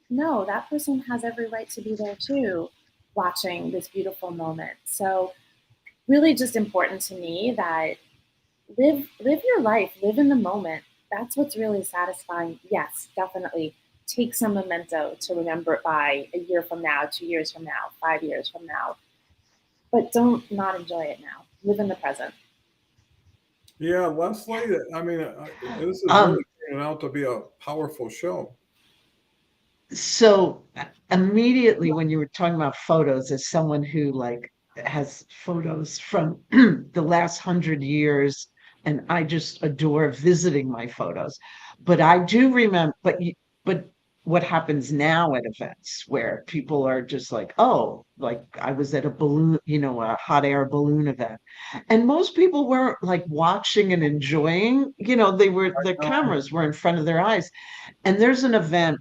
No, that person has every right to be there too, watching this beautiful moment. So really just important to me that live your life, live in the moment. That's what's really satisfying. Yes, definitely take some memento to remember it by a year from now, 2 years from now, 5 years from now, but don't not enjoy it now. Live in the present. Yeah, Leslie, this is really turning out to be a powerful show. So immediately when you were talking about photos, as someone who has photos from the last 100 years, and I just adore visiting my photos. But I do remember, but what happens now at events where people are just like, oh, like I was at a balloon, a hot air balloon event, and most people weren't like watching and enjoying, the cameras were in front of their eyes. And there's an event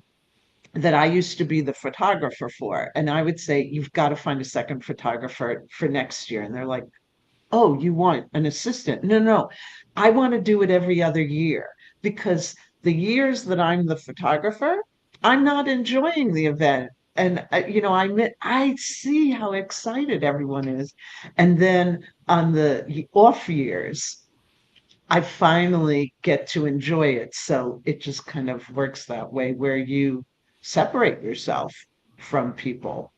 that I used to be the photographer for. And I would say, you've got to find a second photographer for next year. And they're like, oh, you want an assistant? No, no, I want to do it every other year because the years that I'm the photographer, I'm not enjoying the event. And I see how excited everyone is. And then on the off years, I finally get to enjoy it. So it just kind of works that way where you separate yourself from people.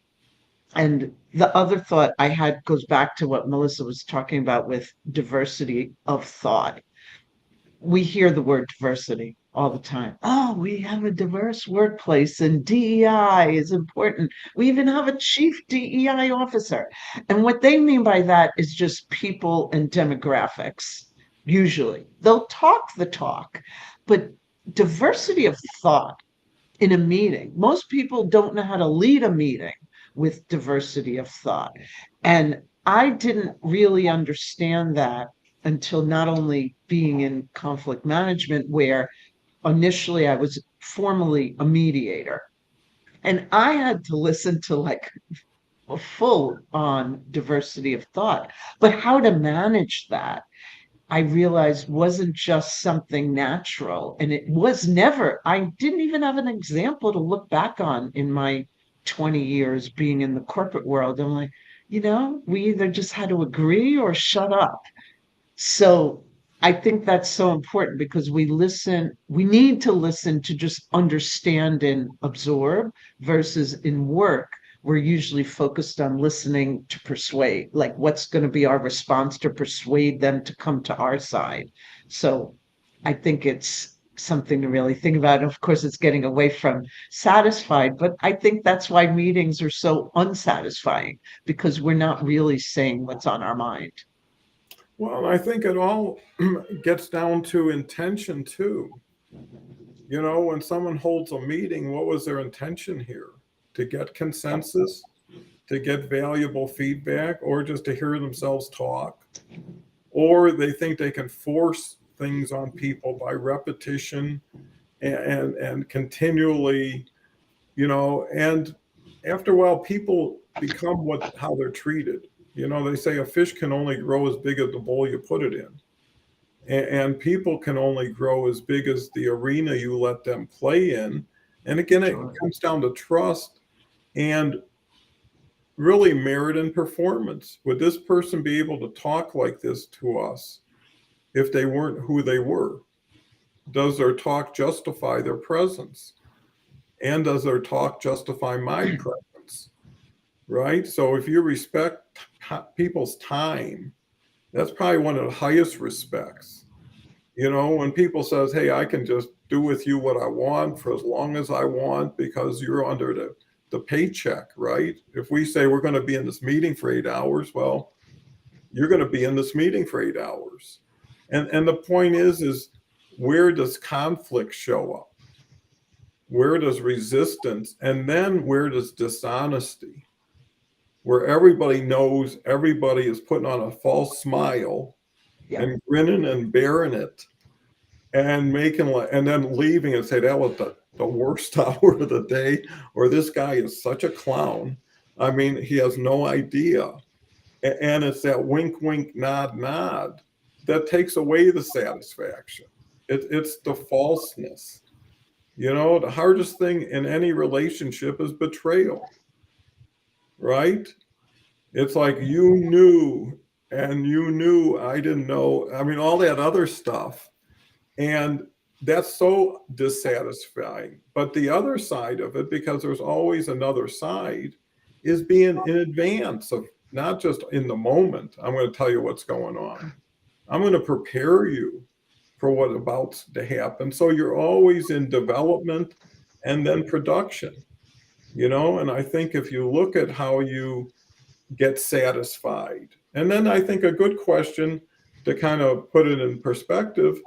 And the other thought I had goes back to what Melissa was talking about with diversity of thought. We hear the word diversity all the time. Oh, we have a diverse workplace and DEI is important. We even have a chief DEI officer. And what they mean by that is just people and demographics. Usually they'll talk the talk, but diversity of thought in a meeting, most people don't know how to lead a meeting with diversity of thought. And I didn't really understand that until not only being in conflict management, where initially I was formally a mediator. And I had to listen to like a full on diversity of thought, but how to manage that I realized wasn't just something natural. And it was never, I didn't even have an example to look back on in my 20 years being in the corporate world. I'm like, we either just had to agree or shut up. So I think that's so important because we need to listen to just understand and absorb versus in work. We're usually focused on listening to persuade, like what's going to be our response to persuade them to come to our side. So I think it's something to really think about. And of course, it's getting away from satisfied, but I think that's why meetings are so unsatisfying because we're not really saying what's on our mind. Well, I think it all gets down to intention too. When someone holds a meeting, what was their intention here? To get consensus, to get valuable feedback, or just to hear themselves talk? Or they think they can force things on people by repetition and continually, and after a while, people become how they're treated. They say a fish can only grow as big as the bowl you put it in. And people can only grow as big as the arena you let them play in. And again, it comes down to trust and really merit and performance. Would this person be able to talk like this to us if they weren't who they were? Does their talk justify their presence? And does their talk justify my presence? Right? So if you respect people's time, that's probably one of the highest respects. When people says, hey, I can just do with you what I want for as long as I want because you're under the paycheck, right? If we say we're going to be in this meeting for 8 hours, well, you're going to be in this meeting for 8 hours. And the point is where does conflict show up? Where does resistance? And then where does dishonesty? Where everybody knows everybody is putting on a false smile and grinning and bearing it and and then leaving and say that was the worst hour of the day, or this guy is such a clown. I mean, he has no idea. And it's that wink, wink, nod, nod that takes away the satisfaction. It's the falseness. The hardest thing in any relationship is betrayal, right? It's like you knew and you knew I didn't know. I mean, all that other stuff. And that's so dissatisfying. But the other side of it, because there's always another side, is being in advance of not just in the moment. I'm going to tell you what's going on. I'm going to prepare you for what's about to happen. So you're always in development and then production, and I think if you look at how you get satisfied? And then I think a good question to kind of put it in perspective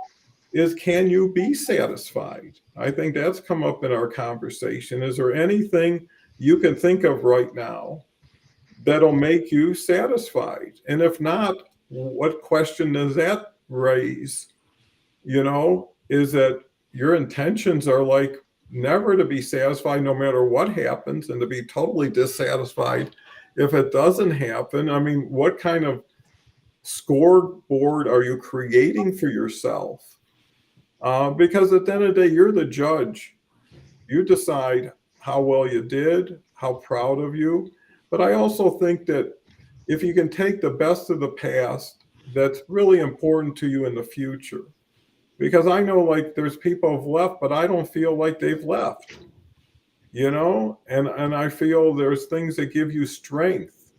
is, can you be satisfied? I think that's come up in our conversation. Is there anything you can think of right now that'll make you satisfied? And if not, what question does that raise? You know, is that your intentions are like never to be satisfied no matter what happens, and to be totally dissatisfied if it doesn't happen? I mean, what kind of scoreboard are you creating for yourself? Because at the end of the day, you're the judge. You decide how well you did, how proud of you. But I also think that if you can take the best of the past, that's really important to you in the future. Because I know, like, there's people who've left, but I don't feel like they've left, you know? And I feel there's things that give you strength.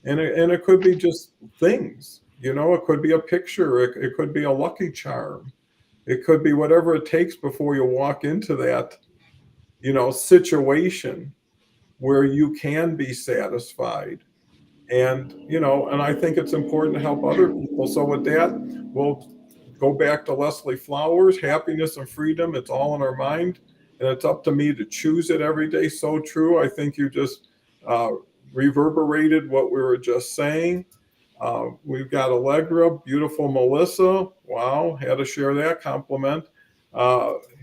And it could be just things, you know, it could be a picture, it could be a lucky charm. It could be whatever it takes before you walk into that, you know, situation where you can be satisfied. And, you know, and I think it's important to help other people. So with that, we'll go back to Leslie Flowers, happiness and freedom. It's all in our mind, and it's up to me to choose it every day. So true. I think you just reverberated what we were just saying. We've got Allegra, beautiful Melissa. Wow, had to share that compliment.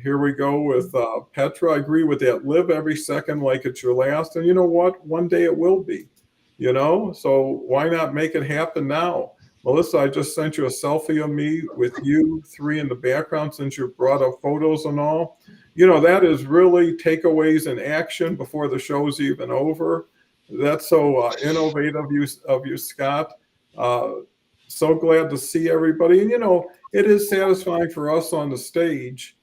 Here we go with Petra. I agree with that. Live every second like it's your last. And you know what? One day it will be, you know? So why not make it happen now? Melissa, I just sent you a selfie of me with you three in the background, since you brought up photos and all. You know, that is really takeaways in action before the show's even over. That's so innovative of you, Scott. So glad to see everybody. And, you know, it is satisfying for us on the stage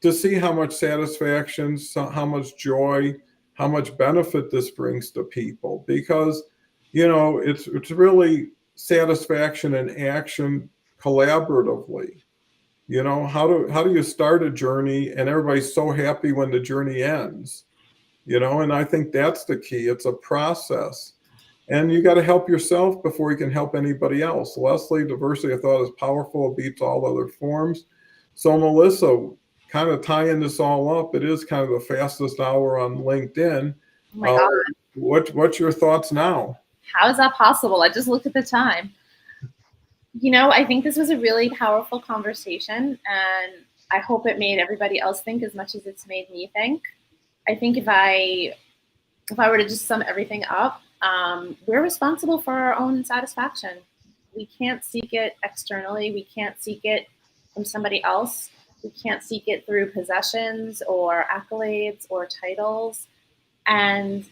to see how much satisfaction, how much joy, how much benefit this brings to people. Because, you know, it's really satisfaction in action collaboratively. You know, how do you start a journey and everybody's so happy when the journey ends? You know, and I think that's the key. It's a process. And you got to help yourself before you can help anybody else. Leslie, diversity of thought is powerful. It beats all other forms. So Melissa, kind of tying this all up, it is kind of the fastest hour on LinkedIn. Oh my God. What's your thoughts now? How is that possible? I just looked at the time. You know, I think this was a really powerful conversation, and I hope it made everybody else think as much as it's made me think. I think if I were to just sum everything up, we're responsible for our own satisfaction. We can't seek it externally. We can't seek it from somebody else. We can't seek it through possessions or accolades or titles. And,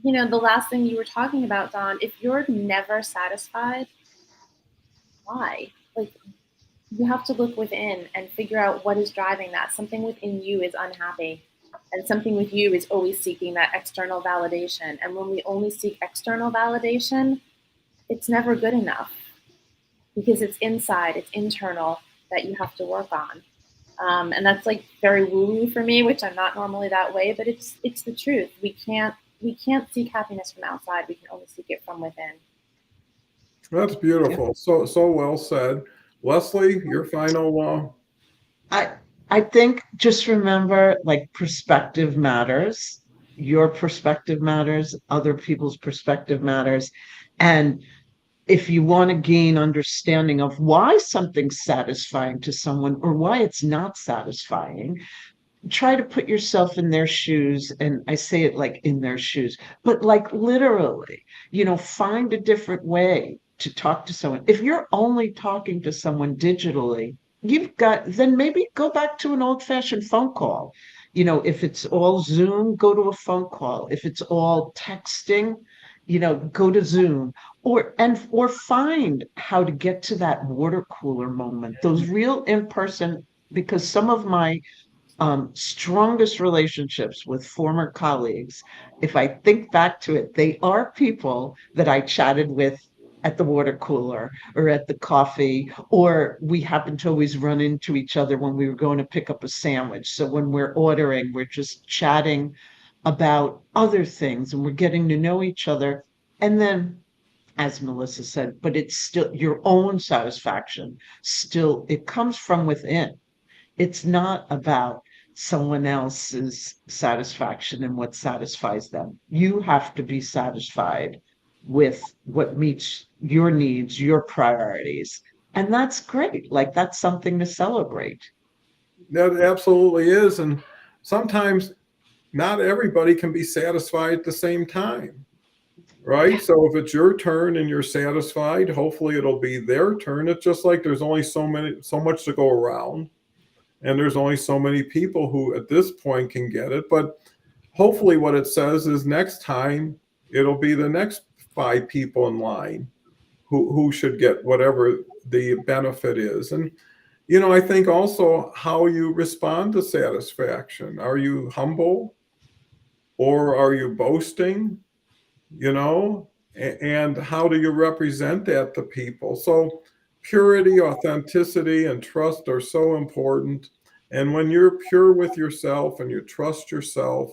you know, the last thing you were talking about, Don, if you're never satisfied, why? Like, you have to look within and figure out what is driving that. Something within you is unhappy. And something with you is always seeking that external validation. And when we only seek external validation, it's never good enough, because it's inside, it's internal that you have to work on. And that's like very woo-woo for me, which I'm not normally that way, but it's the truth. We can't seek happiness from outside. We can only seek it from within. That's beautiful. So well said. Leslie, your final I think just remember, like, perspective matters. Your perspective matters. Other people's perspective matters. And if you want to gain understanding of why something's satisfying to someone or why it's not satisfying, try to put yourself in their shoes. And I say it like in their shoes, but like literally, you know, find a different way to talk to someone. If you're only talking to someone digitally, then maybe go back to an old-fashioned phone call. You know, if it's all Zoom, go to a phone call. If it's all texting, you know, go to Zoom, or find how to get to that water cooler moment, those real in-person, because some of my strongest relationships with former colleagues, if I think back to it, they are people that I chatted with at the water cooler or at the coffee, or we happen to always run into each other when we were going to pick up a sandwich. So when we're ordering, we're just chatting about other things and we're getting to know each other. And then, as Melissa said, but it's still your own satisfaction. Still, it comes from within. It's not about someone else's satisfaction and what satisfies them. You have to be satisfied with what meets your needs, your priorities. And that's great. Like that's something to celebrate. That absolutely is. And sometimes not everybody can be satisfied at the same time, right? So if it's your turn and you're satisfied, hopefully it'll be their turn. It's just like there's only so much to go around. And there's only so many people who at this point can get it. But hopefully what it says is next time it'll be the next 5 people in line who should get whatever the benefit is. And I think also how you respond to satisfaction. Are you humble or are you boasting? And how do you represent that to people? So purity, authenticity, and trust are so important. And when you're pure with yourself and you trust yourself,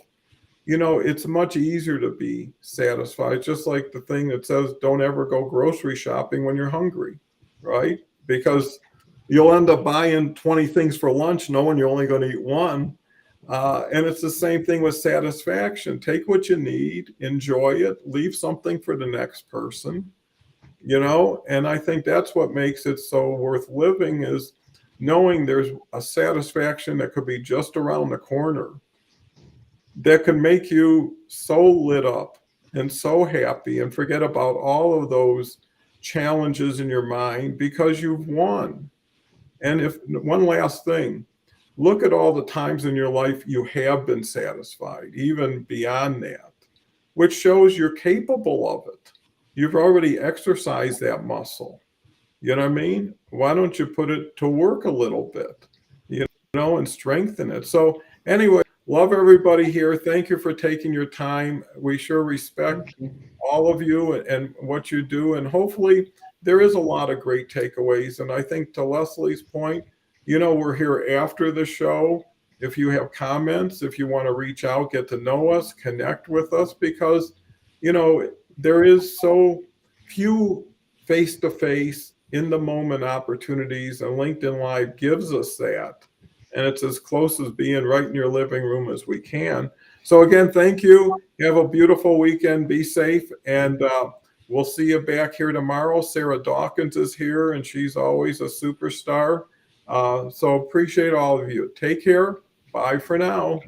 it's much easier to be satisfied. Just like the thing that says, don't ever go grocery shopping when you're hungry, right? Because you'll end up buying 20 things for lunch knowing you're only going to eat one. And it's the same thing with satisfaction. Take what you need, enjoy it, leave something for the next person, and I think that's what makes it so worth living is knowing there's a satisfaction that could be just around the corner that can make you so lit up and so happy and forget about all of those challenges in your mind because you've won. And if one last thing, look at all the times in your life you have been satisfied, even beyond that, which shows you're capable of it. You've already exercised that muscle. You know what I mean? Why don't you put it to work a little bit, and strengthen it? So anyway, love everybody here. Thank you for taking your time. We sure respect all of you and what you do. And hopefully there is a lot of great takeaways. And I think to Leslie's point, we're here after the show. If you have comments, if you want to reach out, get to know us, connect with us, because, there is so few face-to-face, in-the-moment opportunities, and LinkedIn Live gives us that. And it's as close as being right in your living room as we can. So again, thank you. Have a beautiful weekend. Be safe. And we'll see you back here tomorrow. Sarah Dawkins is here, and she's always a superstar. So appreciate all of you. Take care. Bye for now.